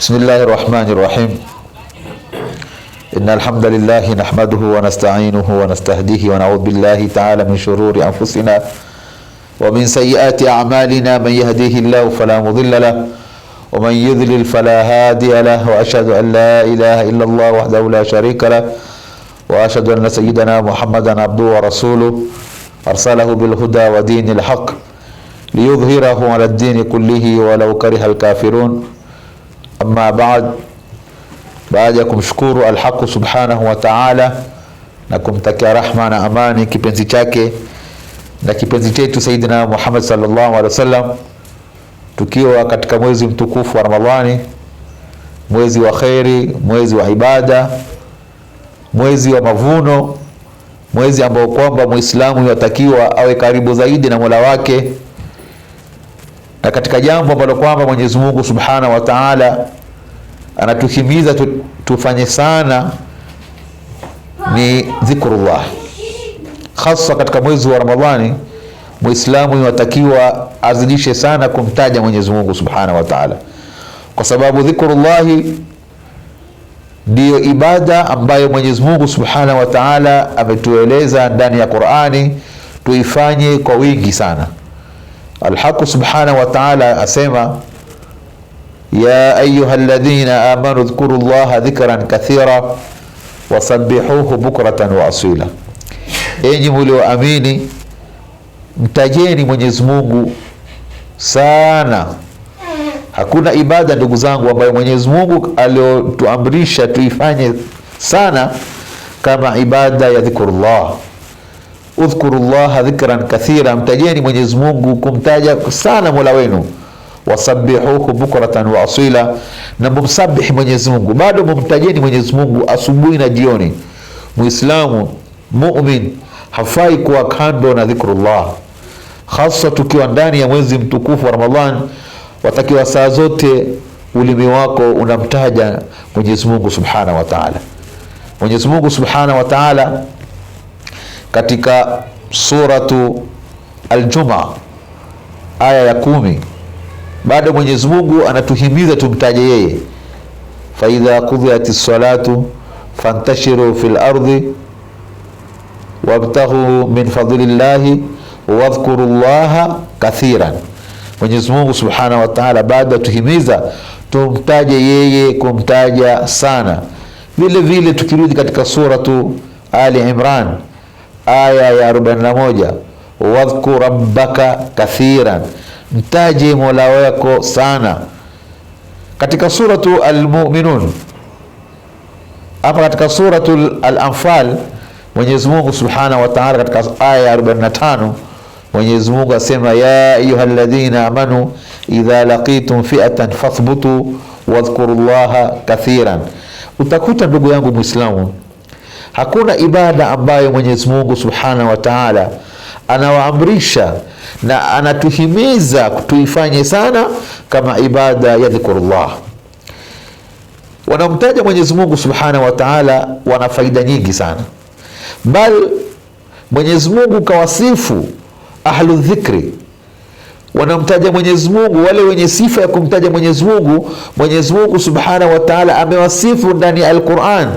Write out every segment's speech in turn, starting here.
بسم الله الرحمن الرحيم. إن الحمد لله نحمده ونستعينه ونستهديه ونعوذ بالله تعالى من شرور أنفسنا ومن سيئات أعمالنا. من يهديه الله فلا مضل له ومن يضلل فلا هادي له. وأشهد أن لا إله إلا الله وحده لا شريك له وأشهد أن سيدنا محمدا عبده ورسوله أرسله بالهدى ودين الحق ليظهره على الدين كله ولو كره الكافرون. Amma baada ya kumshukuru al-Haq subhanahu wa ta'ala na kumtakia rahma na amani kipenzi chake na kipenzi chetu Sayyidina Muhammad sallallahu alaihi wasallam, tukiwa katika mwezi mtukufu wa Ramadhani, mwezi wa khairi, mwezi wa ibada, mwezi wa mavuno, mwezi ambao kwamba Muislamu yatakiwa awe karibu zaidi na Mola wake. Na katika jambo ambalo kwamba Mwenyezi Mungu Subhanahu wa Ta'ala anatuhimiza tufanye sana ni dhikrullah. Hasa katika mwezi wa Ramadhani, Muislamu yatakiwa azidishe sana kumtaja Mwenyezi Mungu Subhanahu wa Ta'ala, kwa sababu dhikrullah ndiyo ibada ambayo Mwenyezi Mungu Subhanahu wa Ta'ala ametueleza ndani ya Qur'ani tuifanye kwa wingi sana. Al-Haq subhanahu wa ta'ala asema, ya ayyuhalladhina amanu dhkurullaha dhikran kathira wasabbihuhu bukratan wa asila. Enyi mlioamini, mtajeni Mwenyezi Mungu sana. Hakuna ibada ndugu zangu ambayo Mwenyezi Mungu aliotuamrisha tuifanye sana kama ibada ya dhikrullah. Udhkurullaha dhikran kathira, mtajeni Mwenyezi Mungu kumtaja sana Mola wenu. Wasabbihuhu bukratan wa asila, na mumsabih Mwenyezi Mungu, bado mumtajeni Mwenyezi Mungu asubuhi na jioni. Muislamu mu'min hafai kuwa kando na dhikrullah, hasa tukiwa ndani ya mwezi mtukufu wa Ramadhan. Watakiwa saa zote ulimi wako unamtaja Mwenyezi Mungu Subhanahu wa Ta'ala. Mwenyezi Mungu Subhanahu wa Ta'ala katika suratu Al-Jumu'ah aya ya 10, bado Mwenyezi Mungu anatuhimiza tumtaje yeye. Fa idha qudiyatis salatu fantashiru fil ardi wabtaghu min fadlillahi wadhkurullaha kathiran. Mwenyezi Mungu Subhanahu wa Ta'ala bado atuhimiza tumtaje yeye, kumtaja sana. Vile vile tukirudi katika suratu Ali Imran aya ya 41, wadhkur rabbaka kathiran, mtaje Mola wako sana. Katika suratu Al-Mu'minun, hapa katika suratu Al-Anfal, Mwenyezi Mungu Subhanahu wa Ta'ala katika aya ya 45, Mwenyezi Mungu asema, ya ayyuhalladhina amanu idha laqitum fi'atan fathbutu wadhkurullaha kathiran. Utakuta ndugu yangu Muislamu, hakuna ibada ambayo Mwenyezi Mungu Subhanahu wa Ta'ala anawaamrisha na anatuhimiza tuifanye sana kama ibada ya dhikrullah. Wanamtaja Mwenyezi Mungu Subhanahu wa Ta'ala wana faida nyingi sana, bal Mwenyezi Mungu kawasifu ahlu dhikri. Wanamtaja Mwenyezi Mungu wale wenye sifa ya kumtaja Mwenyezi Mungu. Mwenyezi Mungu Subhanahu wa Ta'ala amewasifu ndani ya Al-Qur'an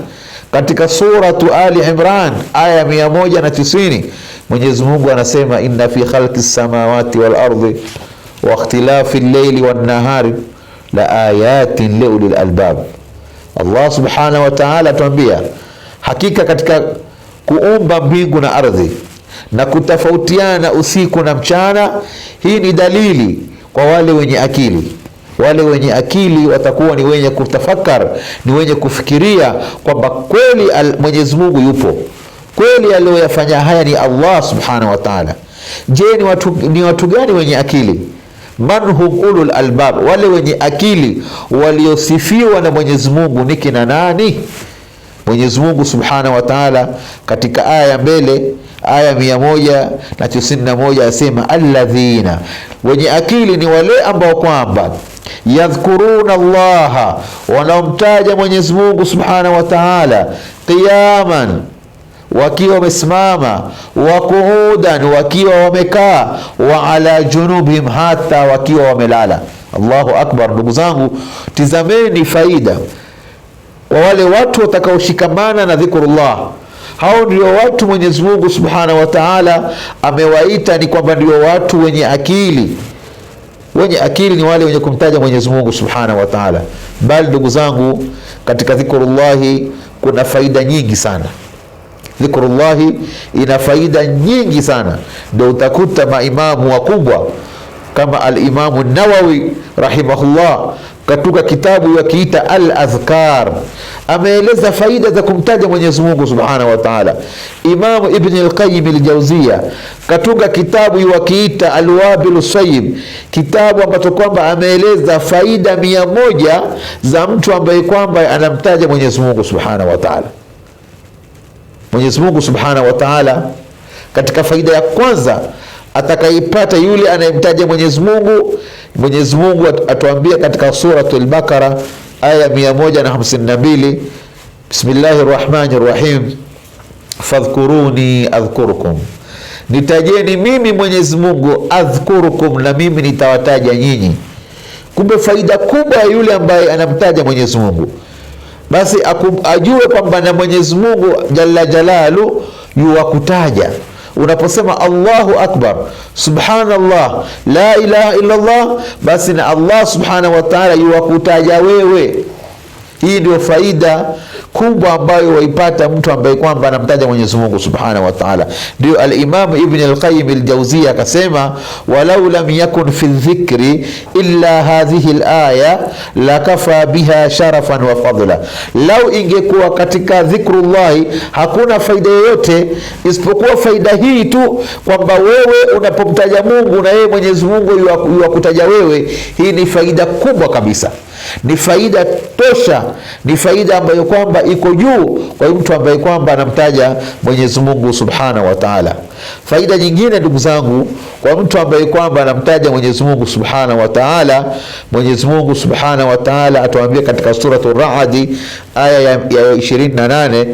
katika suratu Ali Imran aya 190. Mwenyezi Mungu anasema, inna fi khalqis samawati wal ardi wa ikhtilafi al-layli wan nahari la ayatin li ulil albab. Allah Subhanahu wa Ta'ala tuambia, hakika katika kuumba mbingu na ardhi na kutofautiana usiku na mchana, hii ni dalili kwa wale wenye akili. Wale wenye akili watakuwa ni wenye kutafakar, ni wenye kufikiria kwamba kweli Mwenyezi Mungu yupo, kweli aliyofanya haya ni Allah Subhanahu wa Ta'ala. Je, ni watu gani wenye akili? Man hum ulul albab, wale wenye akili waliosifiwa na Mwenyezi Mungu ni kina nani? Mwenyezi Mungu Subhanahu wa Ta'ala katika aya ya mbele, aya 191 asema, alladhina, wenye akili ni wale ambao kwamba yadhkuruna Allaha, wanaomtaja Mwenyezi Mungu Subhanahu wa Ta'ala qiyaman, wakiwa wamesimama, wa qu'udan, wakiwa wamekaa, wa ala junubihim, hata wakiwa wamelala. Allahu akbar. Ndugu zangu, tizameni faida wa wale watu watakaoshikamana na dhikrullah. Hao ndio watu Mwenyezi Mungu Subhanahu wa Ta'ala amewaita ni kwamba ndio watu wenye akili. Wenye akili ni wale wenye kumtaja Mwenyezi Mungu Subhanahu wa Ta'ala. Bali ndugu zangu, katika dhikrullahi kuna faida nyingi sana. Dhikrullahi ina faida nyingi sana. Ndio utakuta maimamu wakubwa kama al-Imamu Nawawi rahimahullah katika kitabu yakiita Al-Adhkar ameeleza faida za kumtaja Mwenyezi Mungu Subhanahu wa Ta'ala. Imamu Ibn al-Qayyim al-Jawziyya katika kitabu yakiita Al-Wabil Sayyib, kitabu ambacho kwamba ameeleza faida 100 za mtu ambaye kwamba anamtaja Mwenyezi Mungu Subhanahu wa Ta'ala. Mwenyezi Mungu Subhanahu wa Ta'ala, katika faida ya kwanza atakaipata yule anayemtaja Mwenyezi Mungu. Mwenyezi Mungu atuambia katika suratul Baqara aya 152, Bismillahir Rahmanir Rahim, fadhkuruni adhkurukum, nitajeni mimi Mwenyezi Mungu, adhkurukum, na mimi nitawataja nyinyi. Kumbe faida kubwa ya yule ambaye anamtaja Mwenyezi Mungu, basi ajue kwamba na Mwenyezi Mungu jalla jalalu yuwakutaja. Unaposema Allahu akbar, subhanallah, la ilaha illa Allah, basi na Allah Subhanahu wa Ta'ala yuwakutaja wewe. Hii ndio faida kubwa ambayo waipata mtu ambaye kwamba anamtaja Mwenyezi Mungu Subhanahu wa Ta'ala. Ndio al-Imam Ibn al-Qayyim al-Jawziyya akasema, walau lam yakun fi dhikri illa hadhihi al-aya lakafa biha sharafan wa fadla. Lau ingekuwa katika dhikrullahi hakuna faida yoyote isipokuwa faida hii tu, kwamba wewe unapomtaja Mungu na yeye Mwenyezi Mungu yuwakutaja wewe, hii ni faida kubwa kabisa, ni faida tosha, ni faida ambayo kwamba iko juu kwa mtu ambaye kwamba anamtaja Mwenyezi Mungu Subhanahu wa Ta'ala. Faida nyingine ndugu zangu, kwa mtu ambaye kwamba anamtaja Mwenyezi Mungu Subhanahu wa Ta'ala, Mwenyezi Mungu Subhanahu wa Ta'ala atuambia katika suratul Ra'd aya ya 28,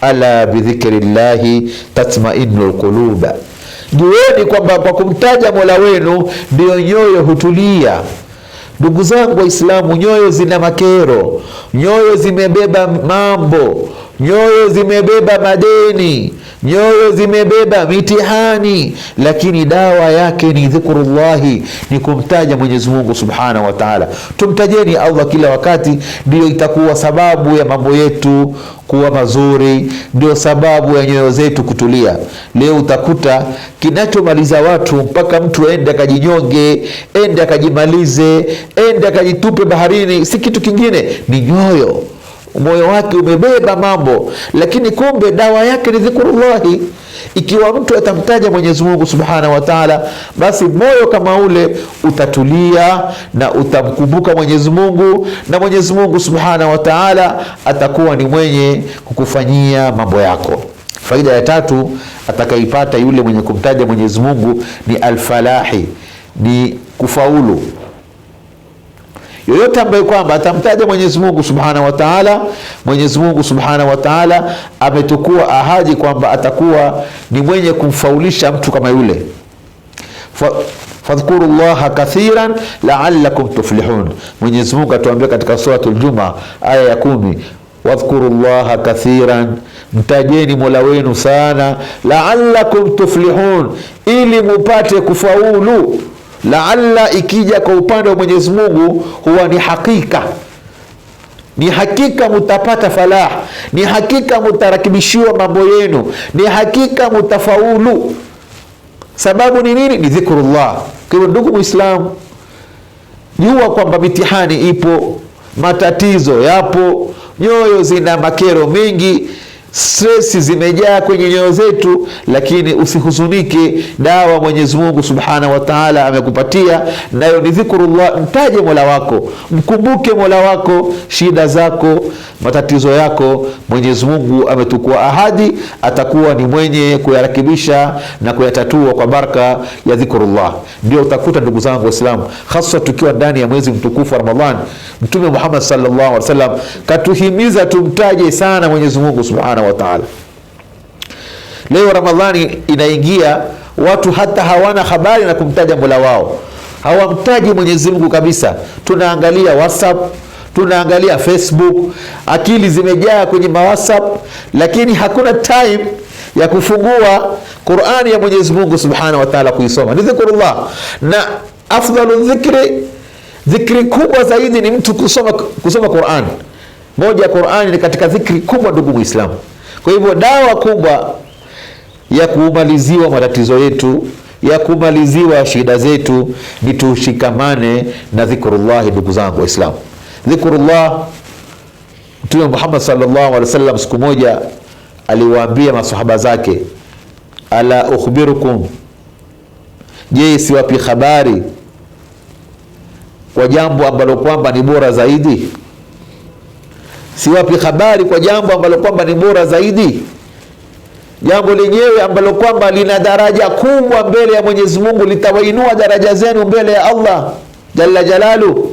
ala bidhikrillahi tatma'innul qulub, jueni kwamba kwa kumtaja Mola wenu ndio nyoyo hutulia. Ndugu zangu Waislamu, nyoyo zina makero, nyoyo zimebeba mambo, nyoyo zimebeba madeni, nyoyo zimebeba mitihani, lakini dawa yake ni dhikrullahi, ni kumtaja Mwenyezi Mungu Subhanahu wa Ta'ala. Tumtajeni Allah kila wakati, ndio itakuwa sababu ya mambo yetu kuwa mazuri, ndio sababu ya nyoyo zetu kutulia. Leo utakuta kinachomaliza watu mpaka mtu ende akajinyonge, ende akajimalize, ende akajitupe baharini, si kitu kingine, ni nyoyo. Moyo wake umebeba mambo, lakini kumbe dawa yake ni dhikrullahi. Ikiwa mtu atamtaja Mwenyezi Mungu Subhanahu wa Ta'ala, basi moyo kama ule utatulia na utamkumbuka Mwenyezi Mungu, na Mwenyezi Mungu Subhanahu wa Ta'ala atakuwa ni mwenye kukufanyia mambo yako. Faida ya tatu atakaipata yule mwenye kumtaja Mwenyezi Mungu ni alfalahi, ni kufaulu. Yoyote ambaye kwamba atamtaja Mwenyezi Mungu Subhanahu wa Ta'ala, Mwenyezi Mungu Subhanahu wa Ta'ala ametukua ahadi kwamba atakuwa ni mwenye kumfaulisha mtu kama yule. Fadhkurullaha kathiran la'allakum tuflihun. Mwenyezi Mungu atuambia katika suratul Juma aya ya 10, wadhkurullaha kathiran, mtajeni Mola wenu sana, la'allakum tuflihun, ili mupate kufaulu. Laalla ikija kwa upande wa Mwenyezi Mungu huwa ni hakika, ni hakika mutapata falah, ni hakika mutarakibishiwa mambo yenu, ni hakika mutafaulu. Sababu ni nini? Ni dhikrullah. Kwa hiyo ndugu Muislamu, jua kwamba mitihani ipo, matatizo yapo, nyoyo zina makero mengi, stresi zimejaa kwenye nyoyo zetu, lakini usihuzunike. Dawa Mwenyezi Mungu Subhanahu wa Ta'ala amekupatia, nayo ni dhikrullah. Mtaje Mola wako, mkumbuke Mola wako, shida zako, matatizo yako. Mwenyezi Mungu ametukua ahadi, atakuwa ni mwenye kuyarakibisha na kuyatatua kwa baraka ya dhikrullah. Ndio utakuta ndugu zangu Waislamu, hasa tukiwa ndani ya mwezi mtukufu wa Ramadhani, Mtume Muhammad sallallahu alaihi wasallam katuhimiza tumtaje sana Mwenyezi Mungu Subhanahu wa Ta'ala. Leo Ramadhani inaingia, watu hata hawana habari na kumtaja Mola wao. hawamtaji Mwenyezi Mungu kabisa. Tunaangalia WhatsApp, tunaangalia Facebook, akili zimejaa kwenye WhatsApp, lakini hakuna time ya kufungua Qur'ani ya Mwenyezi Mungu Subhanahu wa Ta'ala kuisoma. Ni dhikrullah, na afdalu dhikri kubwa zaidi ni mtu kusoma Qur'an. Moja ya Qur'ani ni katika dhikri kubwa, ndugu Muislamu. Kwa hivyo dawa kubwa ya kumaliziwa matatizo yetu, ya kumaliziwa shida zetu, ni tushikamane na dhikrullah. Ndugu zangu Waislamu, dhikrullah, Mtume Muhammad sallallahu alaihi wasallam siku moja aliwaambia masahaba zake, ala ukhbirukum, je, siwapi habari kwa jambo ambalo kwamba ni bora zaidi? Siwapi habari kwa jambo ambalo kwamba ni bora zaidi, jambo lenyewe ambalo kwamba lina daraja kubwa mbele ya Mwenyezi Mungu, litawainua daraja zenu mbele ya Allah jalla jalalu.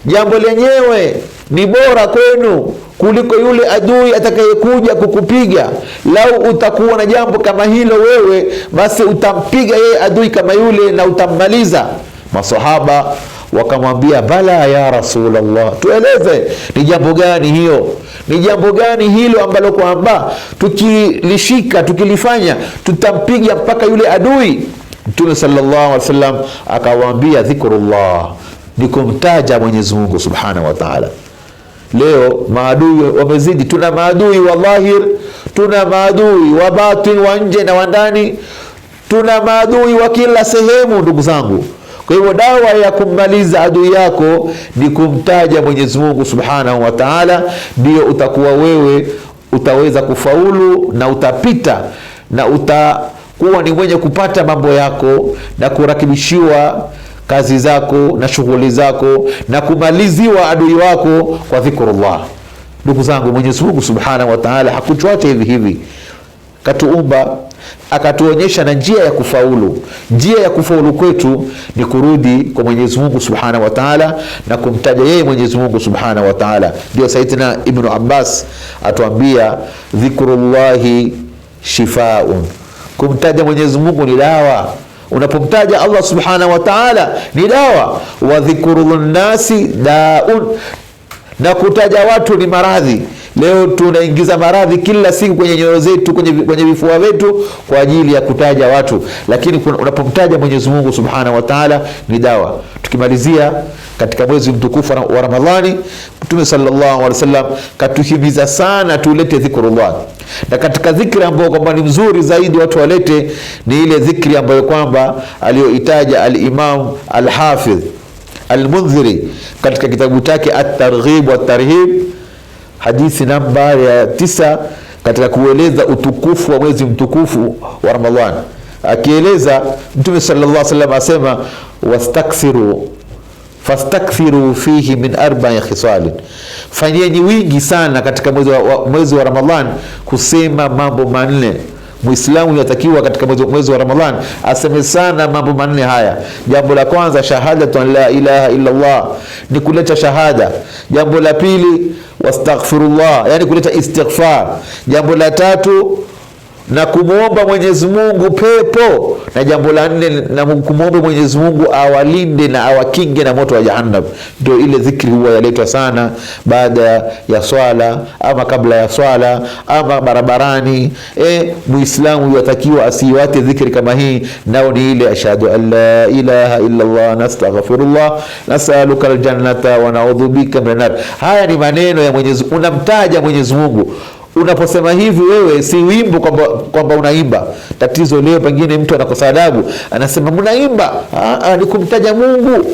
Jambo lenyewe ni bora kwenu kuliko yule adui atakayekuja kukupiga. Lau utakuwa na jambo kama hilo wewe, basi utampiga yeye adui kama yule na utammaliza. Masahaba wakamwambia, bala ya Rasulullah, tueleze ni jambo gani hiyo, ni jambo gani hilo ambalo kwamba tukilishika, tukilifanya tutampiga mpaka yule adui? Mtume sallallahu alaihi wasallam akawaambia, dhikrullah, ni kumtaja Mwenyezi Mungu Subhanahu wa Ta'ala. Leo maadui wamezidi. Tuna maadui wa dhahir, tuna maadui wa batin, wa nje na wa ndani, tuna maadui wa kila sehemu, ndugu zangu. Kwa hivyo dawa ya kummaliza adui yako ni kumtaja Mwenyezi Mungu Subhanahu wa Ta'ala. Ndio utakuwa wewe utaweza kufaulu na utapita na utakuwa ni mwenye kupata mambo yako na kurakibishiwa kazi zako na shughuli zako na kumaliziwa adui wako kwa dhikrullah. Ndugu zangu, Mwenyezi Mungu Subhanahu wa Ta'ala hakutuacha hivi hivi. Katuumba, akatuonyesha na njia ya kufaulu. Njia ya kufaulu kwetu ni kurudi kwa Mwenyezi Mungu Subhanahu wa Ta'ala na kumtaja yeye Mwenyezi Mungu Subhanahu wa Ta'ala. Ndio Sayyidina Ibn Abbas atuambia, dhikrullahi shifaun, kumtaja Mwenyezi Mungu ni dawa. Unapomtaja Allah Subhanahu wa Ta'ala ni dawa. Wa dhikrun nasi daun, na kutaja watu ni maradhi. Leo tunaingiza maradhi kila siku kwenye nyoyo zetu, kwenye vifua vyetu kwa ajili ya kutaja watu, lakini unapomtaja Mwenyezi Mungu Subhanahu wa Ta'ala ni dawa. Tukimalizia katika mwezi mtukufu wa Ramadhani, Mtume sallallahu alaihi wasallam katuhimiza sana tulete dhikrullah. Na katika dhikri ambayo kwamba ni mzuri zaidi watu walete ni ile dhikri ambayo kwamba aliyoitaja al-Imam al-Hafidh al-Mundhiri katika kitabu chake At-Targhib wa At-Tarhib, hadithi namba ya 9, katika kueleza utukufu wa mwezi mtukufu wa Ramadhani. Akieleza Mtume sallallahu alaihi wasallam asema, fastakthiru fihi min 4 khisalin, fanyeni wingi sana katika mwezi wa Ramadhani kusema mambo manne. Muislamu yatakiwa katika mwezi wa Ramadhani aseme sana mambo manne haya. Jambo la kwanza, shahadatu an la ilaha illa Allah, ni kuleta shahada. Jambo la pili, wastaghfirullah, yani kuleta istighfar. Jambo la tatu, na kumuomba Mwenyezi Mungu pepo. Na jambo la 4, na kumuomba Mwenyezi Mungu awalinde na awakinge na moto wa Jahannam. Ndio ile dhikri huwa yaletwa sana baada ya swala, ama kabla ya swala, ama barabarani. Muislamu yatakiwa asiwate dhikri kama hii, nao ni ile ashhadu an la ilaha illa Allah, nastaghfirullah, nas'aluka aljannata wa na'udhu bika minan nar. Haya ni maneno ya Mwenyezi Mungu, unamtaja Mwenyezi Mungu. Unaposema hivi wewe si wimbo kwamba unaimba. Tatizo leo pengine mtu anakosa adabu, anasema mnaimba. Ni kumtaja Mungu.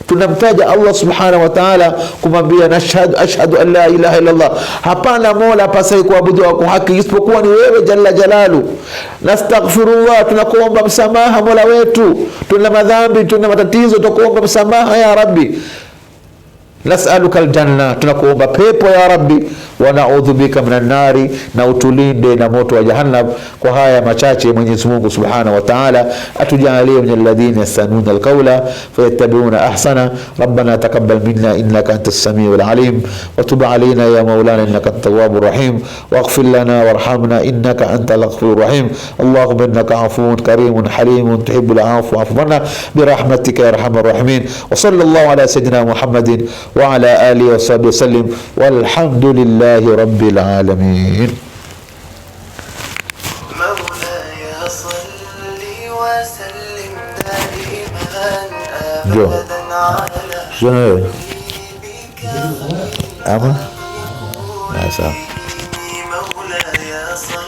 Tunamtaja Allah Subhanahu wa Ta'ala, kumwambia ashhadu an la ilaha illa Allah, hapana mola apasaye kuabudiwa kwa haki isipokuwa ni wewe jalla jalalu. Nastaghfirullah, tunakuomba msamaha mola wetu, tuna madhambi, tuna matatizo, tunakuomba msamaha ya Rabbi. Nas'aluka aljanna, tunakuomba pepo ya Rabbi. wa na'udhu bika minan nari, na utulinde na moto wa jahannam. Kwa haya machache Mwenyezi Mungu Subhanahu wa Ta'ala atujalie min alladhina yastanuna alqawla fayattabi'una ahsana. Rabbana taqabbal minna innaka antas samiul alim wa tub alayna ya maulana innaka at-tawwabur rahim waghfir lana warhamna innaka antal ghafurur rahim. Allahumma innaka afuwun karimun halimun tuhibbul afwa fa'fu anna birahmatika ya arhamar rahimin. Wa sallallahu ala sayyidina Muhammadin wa ala alihi wa sahbihi wa sallim walhamdulillahi rabbil alamin. Jo, jo, ama, nasa.